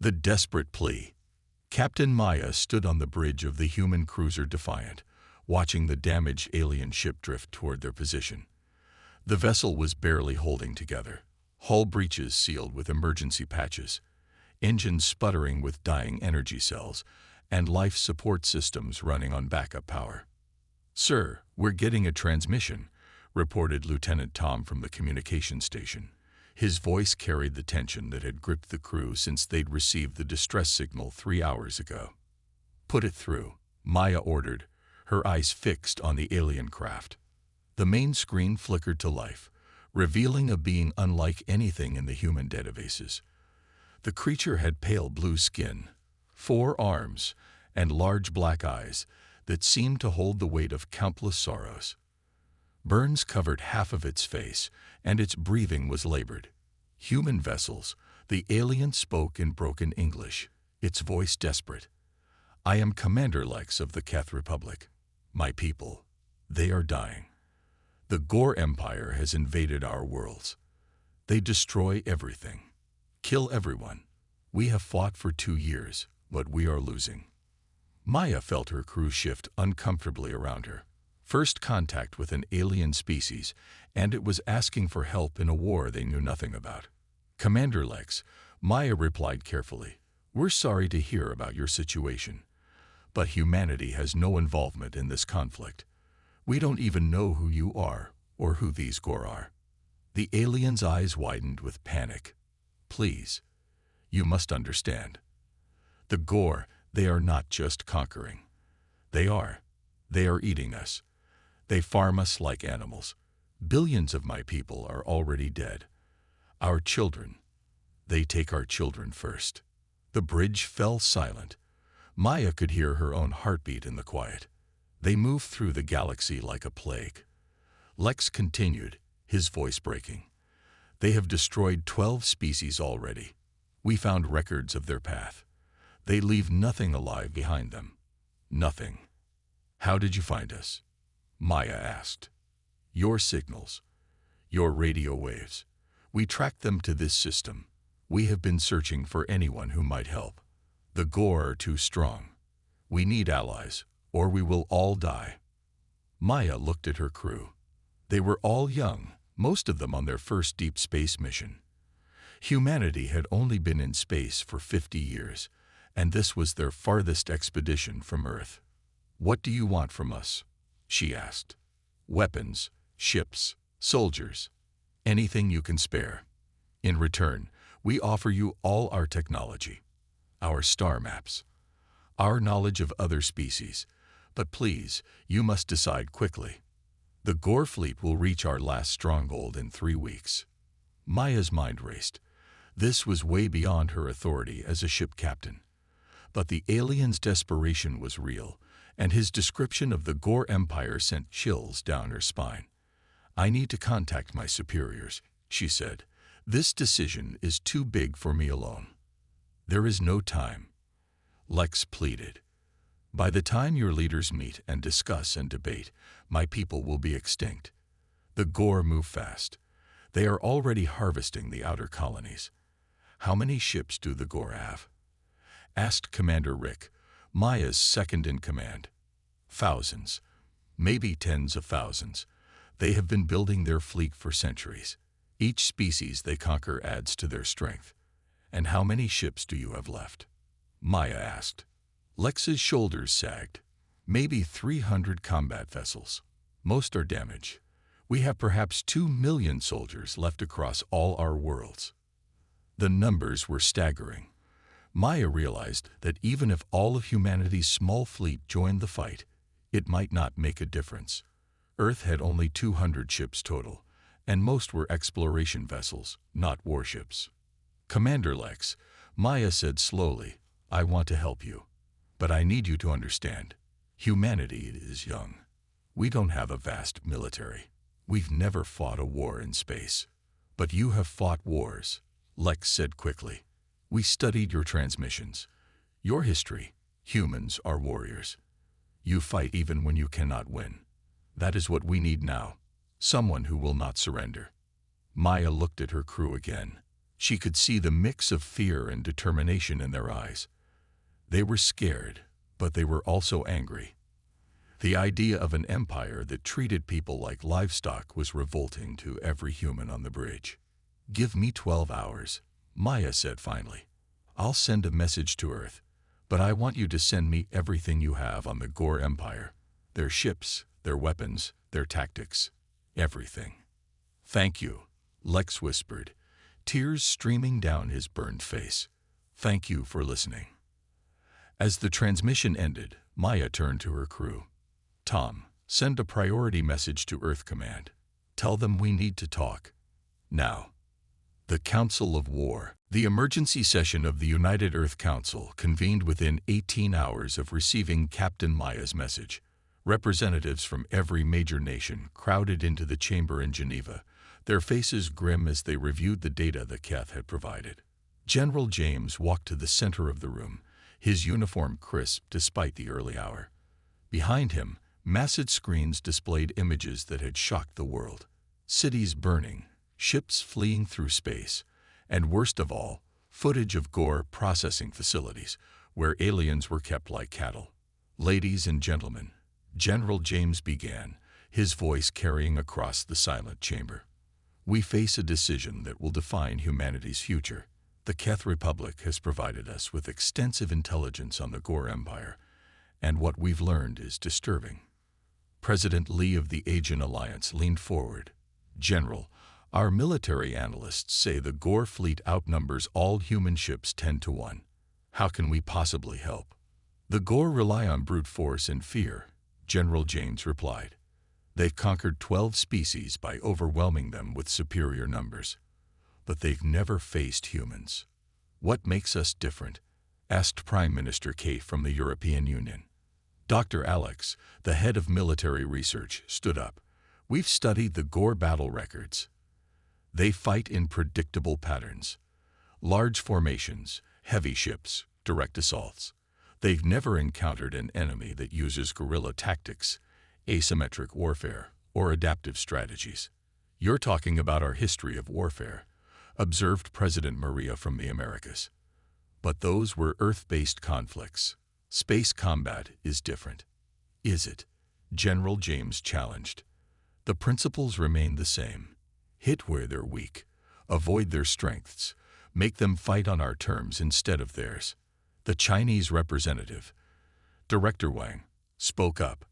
The desperate plea. Captain Maya stood on the bridge of the human cruiser Defiant, watching the damaged alien ship drift toward their position. The vessel was barely holding together, hull breaches sealed with emergency patches, engines sputtering with dying energy cells, and life support systems running on backup power. "Sir, we're getting a transmission," reported Lieutenant Tom from the communication station. His voice carried the tension that had gripped the crew since they'd received the distress signal 3 hours ago. "Put it through," Maya ordered, her eyes fixed on the alien craft. The main screen flickered to life, revealing a being unlike anything in the human databases. The creature had pale blue skin, 4 arms, and large black eyes that seemed to hold the weight of countless sorrows. Burns covered half of its face, and its breathing was labored. "Human vessels," the alien spoke in broken English, its voice desperate. "I am Commander Lex of the Keth Republic. My people, they are dying. The Gore Empire has invaded our worlds. They destroy everything, kill everyone. We have fought for 2 years, but we are losing." Maya felt her crew shift uncomfortably around her. First contact with an alien species, and it was asking for help in a war they knew nothing about. "Commander Lex," Maya replied carefully, "we're sorry to hear about your situation. But humanity has no involvement in this conflict. We don't even know who you are or who these Gore are." The alien's eyes widened with panic. "Please, you must understand. The Gore, they are not just conquering. They are eating us. They farm us like animals. Billions of my people are already dead. Our children, they take our children first." The bridge fell silent. Maya could hear her own heartbeat in the quiet. They moved through the galaxy like a plague. Lex continued, his voice breaking. "They have destroyed 12 species already. We found records of their path. They leave nothing alive behind them. Nothing." "How did you find us?" Maya asked. "Your signals, your radio waves. We tracked them to this system. We have been searching for anyone who might help. The Gore are too strong. We need allies, or we will all die." Maya looked at her crew. They were all young, most of them on their first deep space mission. Humanity had only been in space for 50 years, and this was their farthest expedition from Earth. "What do you want from us?" she asked. "Weapons, ships, soldiers, anything you can spare. In return, we offer you all our technology, our star maps, our knowledge of other species. But please, you must decide quickly. The Gore fleet will reach our last stronghold in 3 weeks." Maya's mind raced. This was way beyond her authority as a ship captain. But the alien's desperation was real, and his description of the Gore Empire sent chills down her spine. "I need to contact my superiors," she said. "This decision is too big for me alone." "There is no time," Lex pleaded. "By the time your leaders meet and discuss and debate, my people will be extinct. The Gore move fast. They are already harvesting the outer colonies." "How many ships do the Gore have?" asked Commander Rick, Maya's second in command. "Thousands, maybe tens of thousands. They have been building their fleet for centuries. Each species they conquer adds to their strength." "And how many ships do you have left?" Maya asked. Lex's shoulders sagged. "Maybe 300 combat vessels. Most are damaged. We have perhaps 2 million soldiers left across all our worlds." The numbers were staggering. Maya realized that even if all of humanity's small fleet joined the fight, it might not make a difference. Earth had only 200 ships total, and most were exploration vessels, not warships. "Commander Lex," Maya said slowly, "I want to help you. But I need you to understand. Humanity is young. We don't have a vast military. We've never fought a war in space. But you have fought wars," Lex said quickly. "We studied your transmissions. Your history. Humans are warriors. You fight even when you cannot win. That is what we need now. Someone who will not surrender." Maya looked at her crew again. She could see the mix of fear and determination in their eyes. They were scared, but they were also angry. The idea of an empire that treated people like livestock was revolting to every human on the bridge. "Give me 12 hours, Maya said finally. "I'll send a message to Earth, but I want you to send me everything you have on the Gore Empire. Their ships, their weapons, their tactics. Everything." "Thank you," Lex whispered, tears streaming down his burned face. "Thank you for listening." As the transmission ended, Maya turned to her crew. "Tom, send a priority message to Earth Command. Tell them we need to talk. Now." The Council of War. The emergency session of the United Earth Council convened within 18 hours of receiving Captain Maya's message. Representatives from every major nation crowded into the chamber in Geneva, their faces grim as they reviewed the data the Keth had provided. General James walked to the center of the room, his uniform crisp despite the early hour. Behind him, massive screens displayed images that had shocked the world. Cities burning, ships fleeing through space, and worst of all, footage of Gore processing facilities where aliens were kept like cattle. "Ladies and gentlemen," General James began, his voice carrying across the silent chamber. "We face a decision that will define humanity's future. The Keth Republic has provided us with extensive intelligence on the Gore Empire, and what we've learned is disturbing." President Lee of the Aegean Alliance leaned forward. "General, our military analysts say the Gore fleet outnumbers all human ships 10 to 1. How can we possibly help?" "The Gore rely on brute force and fear," General James replied. "They've conquered 12 species by overwhelming them with superior numbers. But they've never faced humans." "What makes us different?" asked Prime Minister Kate from the European Union. Dr. Alex, the head of military research, stood up. "We've studied the Gore battle records. They fight in predictable patterns. Large formations, heavy ships, direct assaults. They've never encountered an enemy that uses guerrilla tactics, asymmetric warfare, or adaptive strategies." "You're talking about our history of warfare," observed President Maria from the Americas. "But those were Earth-based conflicts. Space combat is different." "Is it?" General James challenged. "The principles remain the same. Hit where they're weak, avoid their strengths, make them fight on our terms instead of theirs." The Chinese representative, Director Wang, spoke up.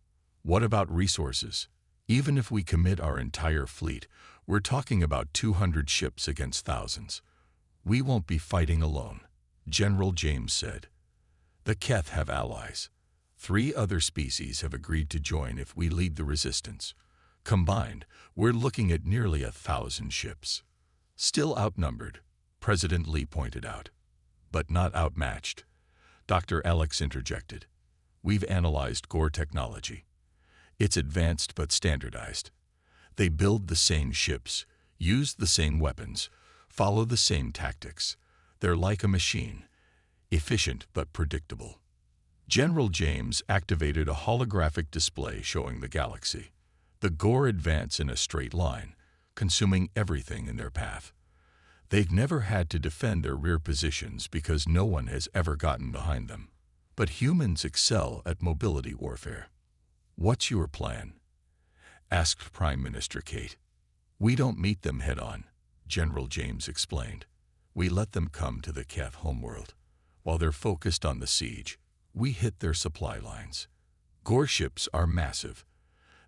"What about resources? Even if we commit our entire fleet, we're talking about 200 ships against thousands. We won't be fighting alone," General James said. "The Keth have allies. 3 other species have agreed to join if we lead the resistance. Combined, we're looking at nearly 1,000 ships." "Still outnumbered," President Lee pointed out. "But not outmatched," Dr. Alex interjected. "We've analyzed Gore technology. It's advanced but standardized. They build the same ships, use the same weapons, follow the same tactics. They're like a machine, efficient but predictable." General James activated a holographic display showing the galaxy. The Gore advance in a straight line, consuming everything in their path. They've never had to defend their rear positions because no one has ever gotten behind them. But humans excel at mobility warfare. "What's your plan?" asked Prime Minister Kate. "We don't meet them head-on," General James explained. "We let them come to the Keth homeworld. While they're focused on the siege, we hit their supply lines. Gore ships are massive.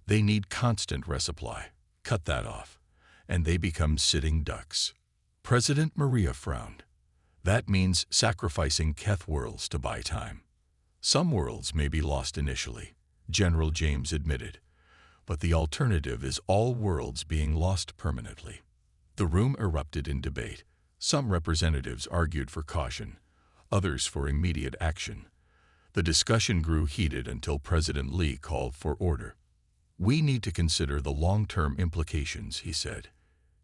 They need constant resupply. Cut that off, and they become sitting ducks." President Maria frowned. "That means sacrificing Keth worlds to buy time." "Some worlds may be lost initially," General James admitted, "but the alternative is all worlds being lost permanently." The room erupted in debate. Some representatives argued for caution, others for immediate action. The discussion grew heated until President Lee called for order. "We need to consider the long-term implications," he said.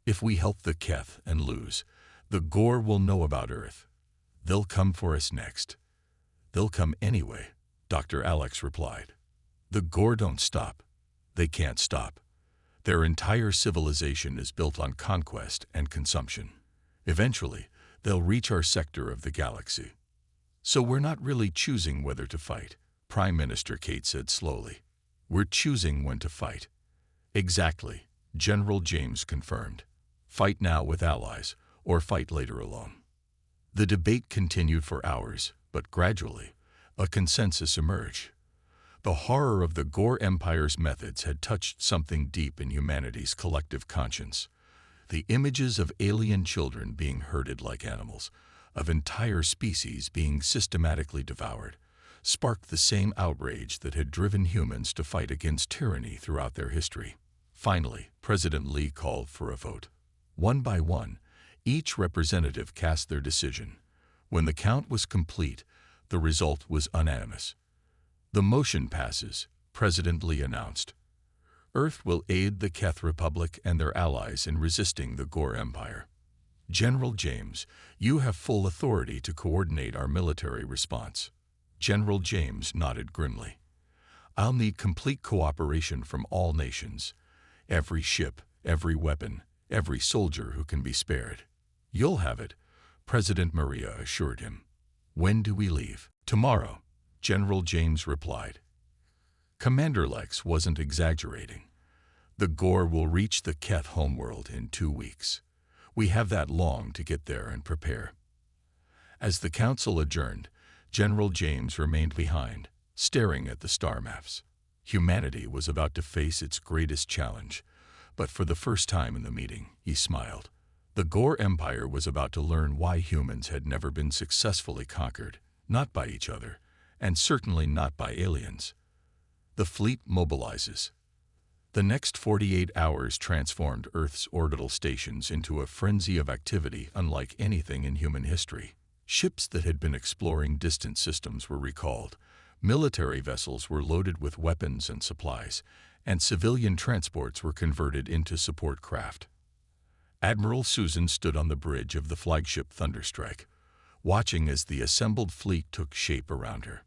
"If we help the Keth and lose, the Gore will know about Earth. They'll come for us next." "They'll come anyway," Dr. Alex replied. "The Gore don't stop. They can't stop. Their entire civilization is built on conquest and consumption. Eventually, they'll reach our sector of the galaxy. So we're not really choosing whether to fight, Prime Minister Kate said slowly. We're choosing when to fight. Exactly, General James confirmed. Fight now with allies, or fight later alone. The debate continued for hours, but gradually, a consensus emerged. The horror of the Gore Empire's methods had touched something deep in humanity's collective conscience. The images of alien children being herded like animals, of entire species being systematically devoured, sparked the same outrage that had driven humans to fight against tyranny throughout their history. Finally, President Lee called for a vote. One by one, each representative cast their decision. When the count was complete, the result was unanimous. The motion passes, President Lee announced. Earth will aid the Keth Republic and their allies in resisting the Gore Empire. General James, you have full authority to coordinate our military response. General James nodded grimly. I'll need complete cooperation from all nations. Every ship, every weapon, every soldier who can be spared. You'll have it, President Maria assured him. When do we leave? Tomorrow, General James replied. Commander Lex wasn't exaggerating. The Gore will reach the Keth homeworld in 2 weeks. We have that long to get there and prepare. As the council adjourned, General James remained behind, staring at the star maps. Humanity was about to face its greatest challenge, but for the first time in the meeting, he smiled. The Gore Empire was about to learn why humans had never been successfully conquered, not by each other, and certainly not by aliens. The fleet mobilizes. The next 48 hours transformed Earth's orbital stations into a frenzy of activity unlike anything in human history. Ships that had been exploring distant systems were recalled, military vessels were loaded with weapons and supplies, and civilian transports were converted into support craft. Admiral Susan stood on the bridge of the flagship Thunderstrike, watching as the assembled fleet took shape around her.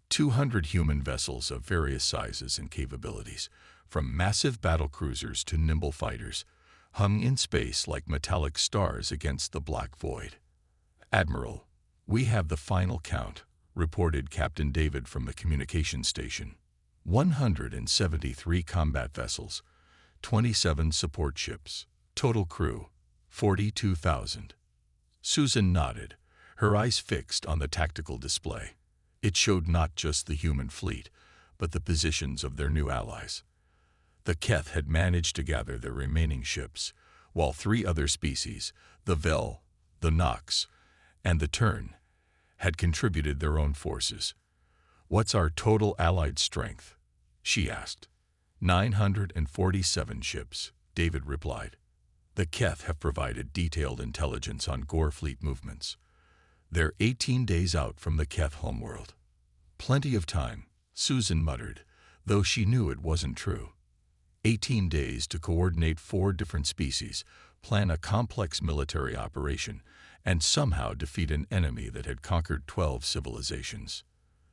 200 human vessels of various sizes and capabilities, from massive battle cruisers to nimble fighters, hung in space like metallic stars against the black void. Admiral, we have the final count, reported Captain David from the communications station. 173 combat vessels, 27 support ships, total crew, 42,000. Susan nodded, her eyes fixed on the tactical display. It showed not just the human fleet, but the positions of their new allies. The Keth had managed to gather their remaining ships, while 3 other species, the Vel, the Nox, and the Tern, had contributed their own forces. What's our total allied strength? She asked. 947 ships, David replied. The Keth have provided detailed intelligence on Gore fleet movements. They're 18 days out from the Keth homeworld. Plenty of time, Susan muttered, though she knew it wasn't true. 18 days to coordinate 4 different species, plan a complex military operation, and somehow defeat an enemy that had conquered 12 civilizations.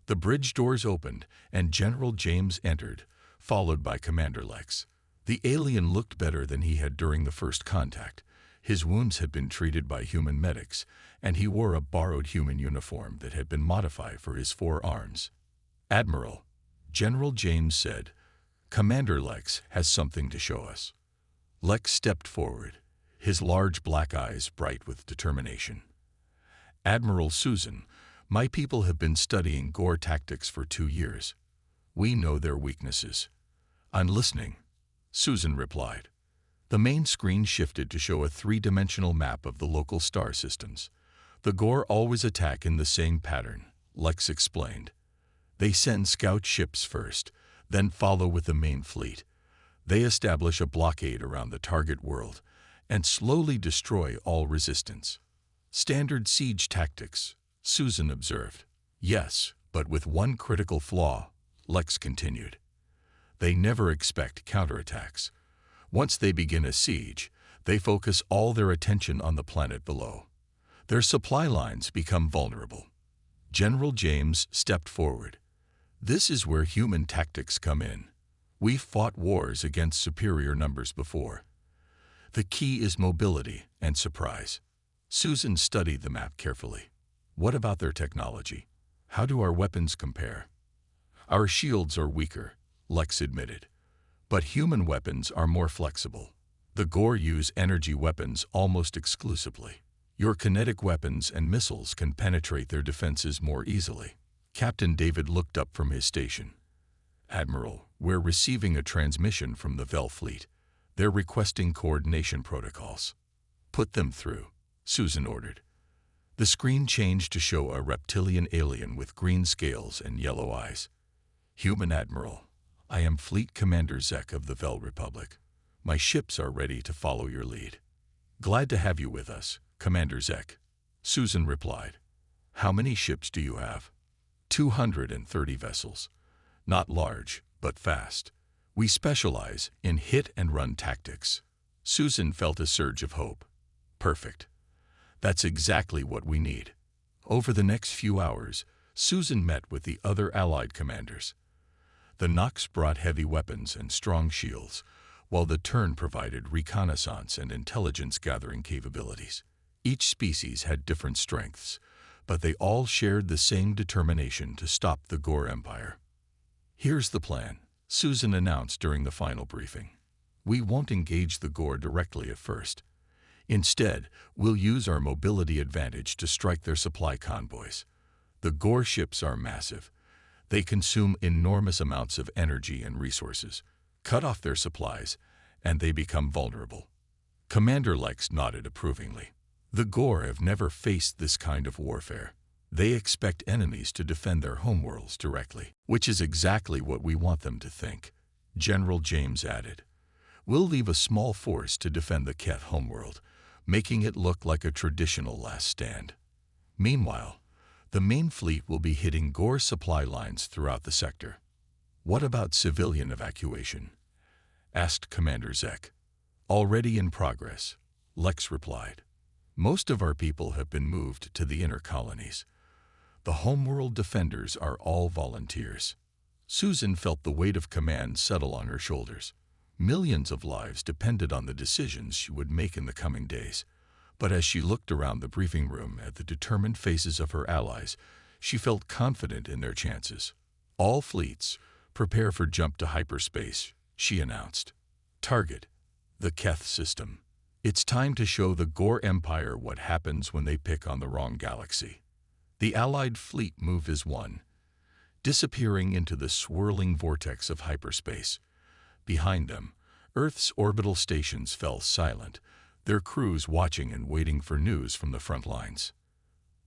The bridge doors opened, and General James entered, followed by Commander Lex. The alien looked better than he had during the first contact. His wounds had been treated by human medics, and he wore a borrowed human uniform that had been modified for his 4 arms. Admiral, General James said, Commander Lex has something to show us. Lex stepped forward, his large black eyes bright with determination. Admiral Susan, my people have been studying Gore tactics for 2 years. We know their weaknesses. I'm listening, Susan replied. The main screen shifted to show a 3-dimensional map of the local star systems. The Gore always attack in the same pattern, Lex explained. They send scout ships first, then follow with the main fleet. They establish a blockade around the target world and slowly destroy all resistance. Standard siege tactics, Susan observed. Yes, but with one critical flaw, Lex continued. They never expect counterattacks. Once they begin a siege, they focus all their attention on the planet below. Their supply lines become vulnerable. General James stepped forward. This is where human tactics come in. We've fought wars against superior numbers before. The key is mobility and surprise. Susan studied the map carefully. What about their technology? How do our weapons compare? Our shields are weaker, Lex admitted. But human weapons are more flexible. The Gore use energy weapons almost exclusively. Your kinetic weapons and missiles can penetrate their defenses more easily. Captain David looked up from his station. Admiral, we're receiving a transmission from the Vel fleet. They're requesting coordination protocols. Put them through, Susan ordered. The screen changed to show a reptilian alien with green scales and yellow eyes. Human Admiral, I am Fleet Commander Zek of the Vel Republic. My ships are ready to follow your lead. Glad to have you with us, Commander Zek, Susan replied. How many ships do you have? 230 vessels. Not large, but fast. We specialize in hit-and-run tactics. Susan felt a surge of hope. Perfect. That's exactly what we need. Over the next few hours, Susan met with the other Allied commanders. The Nox brought heavy weapons and strong shields, while the Turn provided reconnaissance and intelligence-gathering capabilities. Each species had different strengths, but they all shared the same determination to stop the Gore Empire. Here's the plan, Susan announced during the final briefing. We won't engage the Gore directly at first. Instead, we'll use our mobility advantage to strike their supply convoys. The Gore ships are massive. They consume enormous amounts of energy and resources. Cut off their supplies, and they become vulnerable. Commander Lex nodded approvingly. The Gore have never faced this kind of warfare. They expect enemies to defend their homeworlds directly, which is exactly what we want them to think, General James added. We'll leave a small force to defend the Keth homeworld, making it look like a traditional last stand. Meanwhile, the main fleet will be hitting Gore supply lines throughout the sector. What about civilian evacuation? Asked Commander Zek. Already in progress, Lex replied. Most of our people have been moved to the inner colonies. The homeworld defenders are all volunteers. Susan felt the weight of command settle on her shoulders. Millions of lives depended on the decisions she would make in the coming days. But as she looked around the briefing room at the determined faces of her allies, she felt confident in their chances. All fleets, prepare for jump to hyperspace, she announced. Target, the Keth system. It's time to show the Gore Empire what happens when they pick on the wrong galaxy. The Allied fleet moved as one, disappearing into the swirling vortex of hyperspace. Behind them, Earth's orbital stations fell silent, their crews watching and waiting for news from the front lines.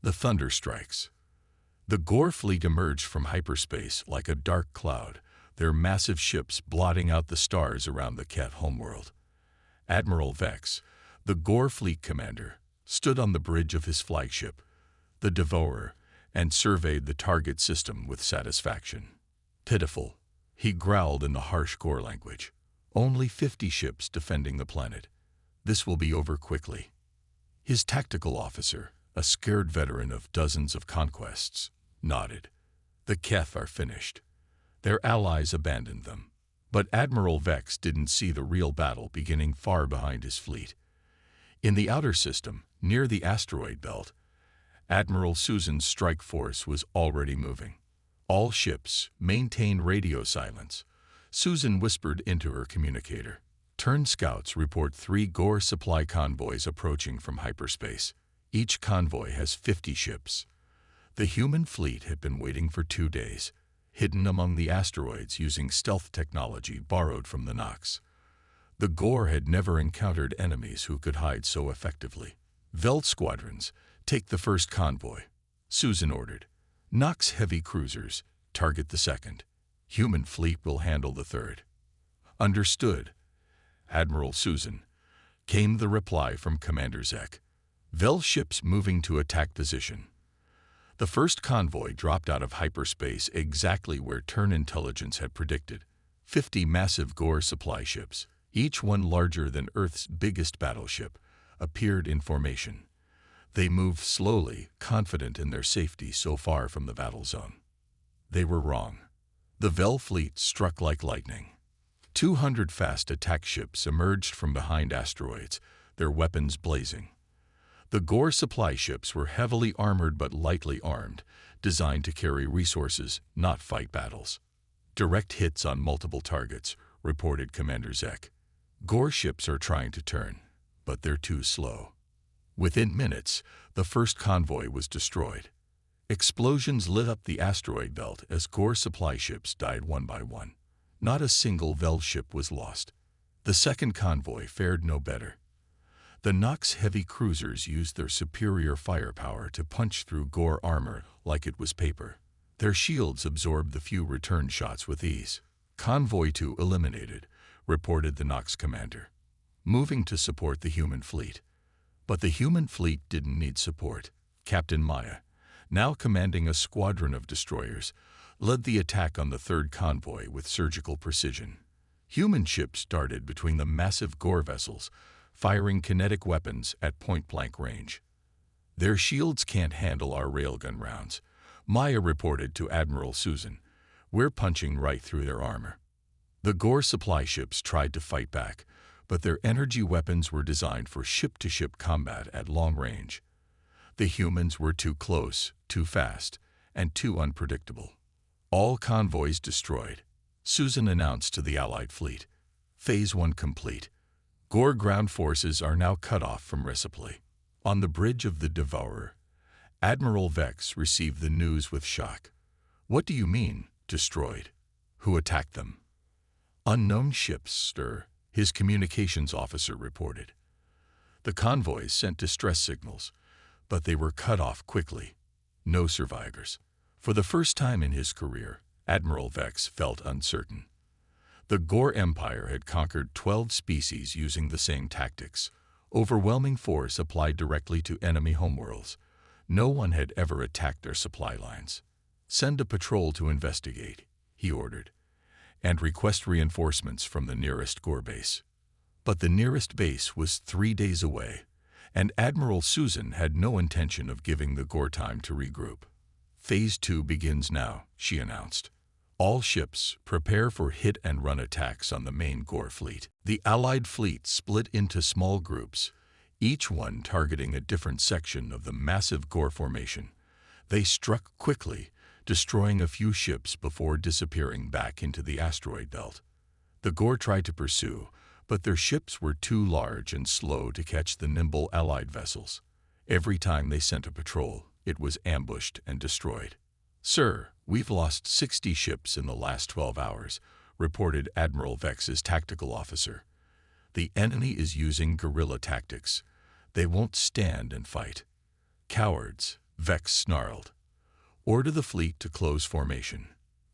The thunder strikes. The Gore fleet emerged from hyperspace like a dark cloud, their massive ships blotting out the stars around the Keth homeworld. Admiral Vex, the Gore fleet commander, stood on the bridge of his flagship, the Devourer, and surveyed the target system with satisfaction. Pitiful, he growled in the harsh Gore language. Only 50 ships defending the planet. This will be over quickly. His tactical officer, a scared veteran of dozens of conquests, nodded. The Keth are finished. Their allies abandoned them. But Admiral Vex didn't see the real battle beginning far behind his fleet. In the outer system, near the asteroid belt, Admiral Susan's strike force was already moving. All ships maintain radio silence. Susan whispered into her communicator. Turn scouts report 3 Gore supply convoys approaching from hyperspace. Each convoy has 50 ships. The human fleet had been waiting for 2 days, hidden among the asteroids using stealth technology borrowed from the Nox. The Gore had never encountered enemies who could hide so effectively. Veld squadrons, take the first convoy, Susan ordered. Nox heavy cruisers, target the second. Human fleet will handle the third. Understood, Admiral Susan, came the reply from Commander Zek. Vel ships moving to attack position. The first convoy dropped out of hyperspace exactly where Turn Intelligence had predicted. 50 massive Gore supply ships, each one larger than Earth's biggest battleship, appeared in formation. They moved slowly, confident in their safety so far from the battle zone. They were wrong. The Vel fleet struck like lightning. 200 fast attack ships emerged from behind asteroids, their weapons blazing. The Gore supply ships were heavily armored but lightly armed, designed to carry resources, not fight battles. Direct hits on multiple targets, reported Commander Zek. Gore ships are trying to turn, but they're too slow. Within minutes, the first convoy was destroyed. Explosions lit up the asteroid belt as Gore supply ships died one by one. Not a single Vel ship was lost. The second convoy fared no better. The Nox heavy cruisers used their superior firepower to punch through Gore armor like it was paper. Their shields absorbed the few return shots with ease. Convoy 2 eliminated, reported the Nox commander, moving to support the human fleet. But the human fleet didn't need support. Captain Maya, now commanding a squadron of destroyers, led the attack on the third convoy with surgical precision. Human ships darted between the massive Gore vessels, firing kinetic weapons at point-blank range. Their shields can't handle our railgun rounds, Maya reported to Admiral Susan. We're punching right through their armor. The Gore supply ships tried to fight back, but their energy weapons were designed for ship-to-ship combat at long range. The humans were too close, too fast, and too unpredictable. All convoys destroyed, Susan announced to the Allied fleet. Phase 1 complete. Gore ground forces are now cut off from resupply. On the bridge of the Devourer, Admiral Vex received the news with shock. What do you mean, destroyed? Who attacked them? Unknown ships, sir, his communications officer reported. The convoys sent distress signals, but they were cut off quickly. No survivors. For the first time in his career, Admiral Vex felt uncertain. The Gore Empire had conquered 12 species using the same tactics. Overwhelming force applied directly to enemy homeworlds. No one had ever attacked their supply lines. Send a patrol to investigate, he ordered, and request reinforcements from the nearest Gore base. But the nearest base was 3 days away, and Admiral Susan had no intention of giving the Gore time to regroup. Phase 2 begins now, she announced. All ships prepare for hit-and-run attacks on the main Gore fleet. The Allied fleet split into small groups, each one targeting a different section of the massive Gore formation. They struck quickly, destroying a few ships before disappearing back into the asteroid belt. The Gore tried to pursue, but their ships were too large and slow to catch the nimble Allied vessels. Every time they sent a patrol, it was ambushed and destroyed. Sir, we've lost 60 ships in the last 12 hours, reported Admiral Vex's tactical officer. The enemy is using guerrilla tactics. They won't stand and fight. Cowards, Vex snarled. Order the fleet to close formation.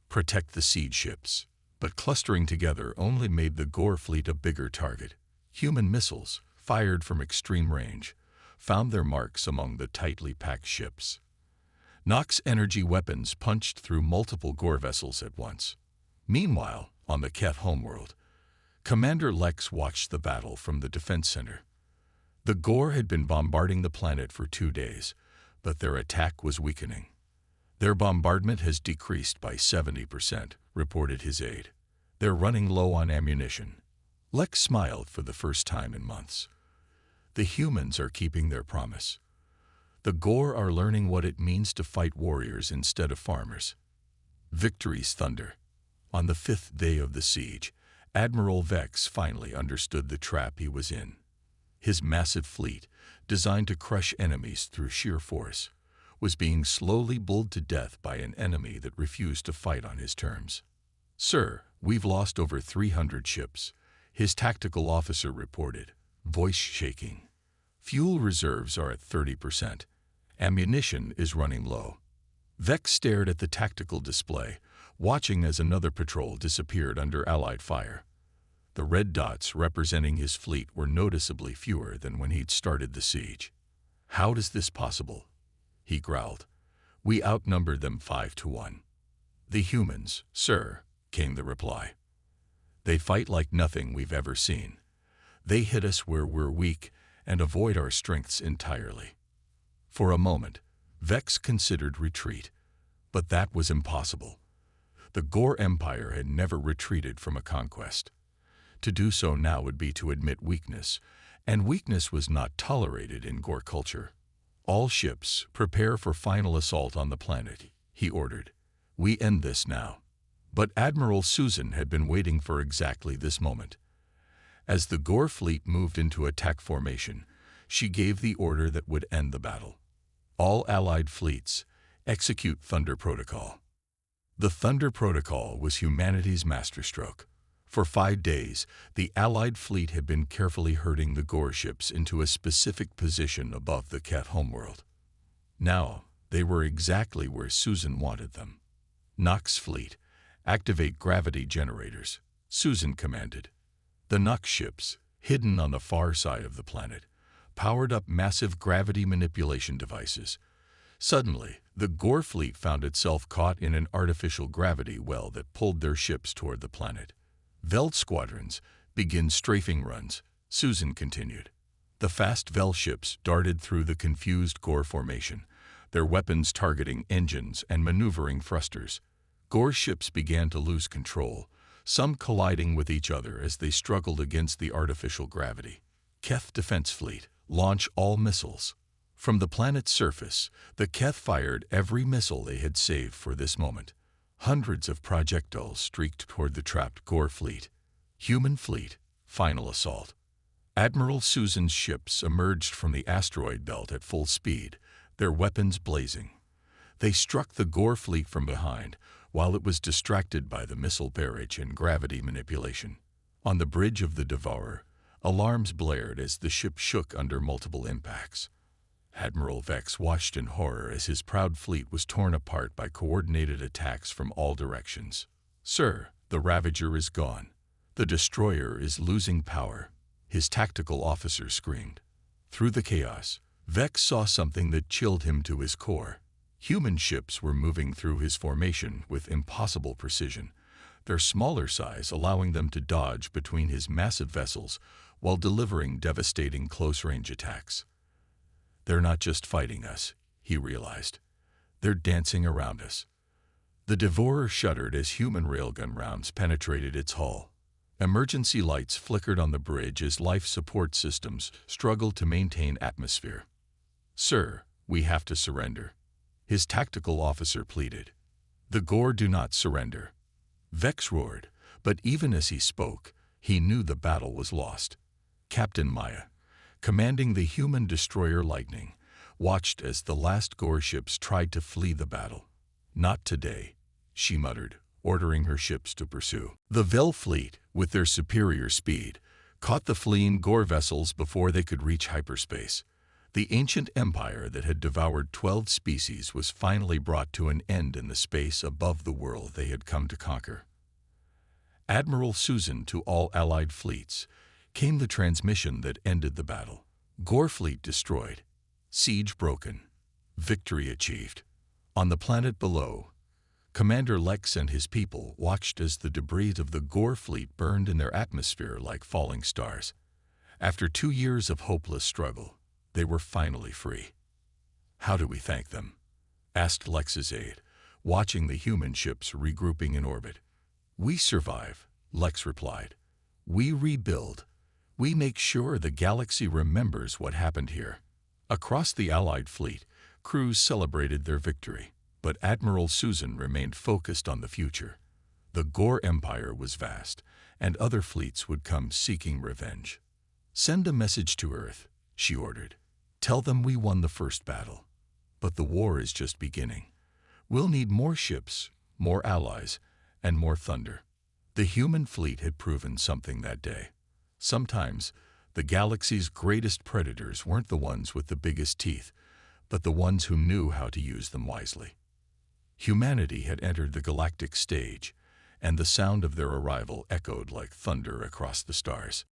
Protect the siege ships. But clustering together only made the Gore fleet a bigger target. Human missiles, fired from extreme range, found their marks among the tightly packed ships. Nox energy weapons punched through multiple Gore vessels at once. Meanwhile, on the Keth homeworld, Commander Lex watched the battle from the defense center. The Gore had been bombarding the planet for 2 days, but their attack was weakening. Their bombardment has decreased by 70%, reported his aide. They're running low on ammunition. Lex smiled for the first time in months. The humans are keeping their promise. The Gore are learning what it means to fight warriors instead of farmers. Victory's thunder. On the 5th day of the siege, Admiral Vex finally understood the trap he was in. His massive fleet, designed to crush enemies through sheer force, was being slowly bulled to death by an enemy that refused to fight on his terms. Sir, we've lost over 300 ships, his tactical officer reported, voice shaking. Fuel reserves are at 30%. Ammunition is running low. Vex stared at the tactical display, watching as another patrol disappeared under Allied fire. The red dots representing his fleet were noticeably fewer than when he'd started the siege. How is this possible? He growled. We outnumbered them 5-1. The humans, sir, came the reply. They fight like nothing we've ever seen. They hit us where we're weak and avoid our strengths entirely. For a moment, Vex considered retreat, but that was impossible. The Gore Empire had never retreated from a conquest. To do so now would be to admit weakness, And weakness was not tolerated in Gore culture. "All ships, prepare for final assault on the planet," he ordered. "We end this now." But Admiral Susan had been waiting for exactly this moment. As the Gore fleet moved into attack formation, she gave the order that would end the battle. "All Allied fleets, execute Thunder Protocol." The Thunder Protocol was humanity's masterstroke. For 5 days, the Allied fleet had been carefully herding the Gore ships into a specific position above the Keth homeworld. Now, they were exactly where Susan wanted them. "Nox fleet, activate gravity generators," Susan commanded. The Nox ships, hidden on the far side of the planet, powered up massive gravity manipulation devices. Suddenly, the Gore fleet found itself caught in an artificial gravity well that pulled their ships toward the planet. "Veld squadrons, begin strafing runs," Susan continued. The fast Vel ships darted through the confused Gore formation, their weapons targeting engines and maneuvering thrusters. Gore ships began to lose control, some colliding with each other as they struggled against the artificial gravity. "Keth Defense Fleet, launch all missiles." From the planet's surface, the Keth fired every missile they had saved for this moment. Hundreds of projectiles streaked toward the trapped Gore fleet. "Human fleet, final assault." Admiral Susan's ships emerged from the asteroid belt at full speed, their weapons blazing. They struck the Gore fleet from behind, while it was distracted by the missile barrage and gravity manipulation. On the bridge of the Devourer, alarms blared as the ship shook under multiple impacts. Admiral Vex watched in horror as his proud fleet was torn apart by coordinated attacks from all directions. "Sir, the Ravager is gone. The destroyer is losing power," his tactical officer screamed. Through the chaos, Vex saw something that chilled him to his core. Human ships were moving through his formation with impossible precision, their smaller size allowing them to dodge between his massive vessels while delivering devastating close-range attacks. "They're not just fighting us," he realized. "They're dancing around us." The Devourer shuddered as human railgun rounds penetrated its hull. Emergency lights flickered on the bridge as life support systems struggled to maintain atmosphere. "Sir, we have to surrender," his tactical officer pleaded. "The Gore do not surrender." Vex roared, but even as he spoke, he knew the battle was lost. Captain Maya, commanding the human destroyer Lightning, watched as the last Gore ships tried to flee the battle. "Not today," she muttered, ordering her ships to pursue. The Vel fleet, with their superior speed, caught the fleeing Gore vessels before they could reach hyperspace. The ancient empire that had devoured 12 species was finally brought to an end in the space above the world they had come to conquer. Admiral Susan to all Allied fleets, came the transmission that ended the battle. Gore fleet destroyed. Siege broken. Victory achieved. On the planet below, Commander Lex and his people watched as the debris of the Gore fleet burned in their atmosphere like falling stars. After 2 years of hopeless struggle, they were finally free. "How do we thank them?" asked Lex's aide, watching the human ships regrouping in orbit. "We survive," Lex replied. "We rebuild. We make sure the galaxy remembers what happened here." Across the Allied fleet, crews celebrated their victory, but Admiral Susan remained focused on the future. The Gore Empire was vast, and other fleets would come seeking revenge. "Send a message to Earth," she ordered. "Tell them we won the first battle. But the war is just beginning. We'll need more ships, more allies, and more thunder." The human fleet had proven something that day. Sometimes, the galaxy's greatest predators weren't the ones with the biggest teeth, but the ones who knew how to use them wisely. Humanity had entered the galactic stage, and the sound of their arrival echoed like thunder across the stars.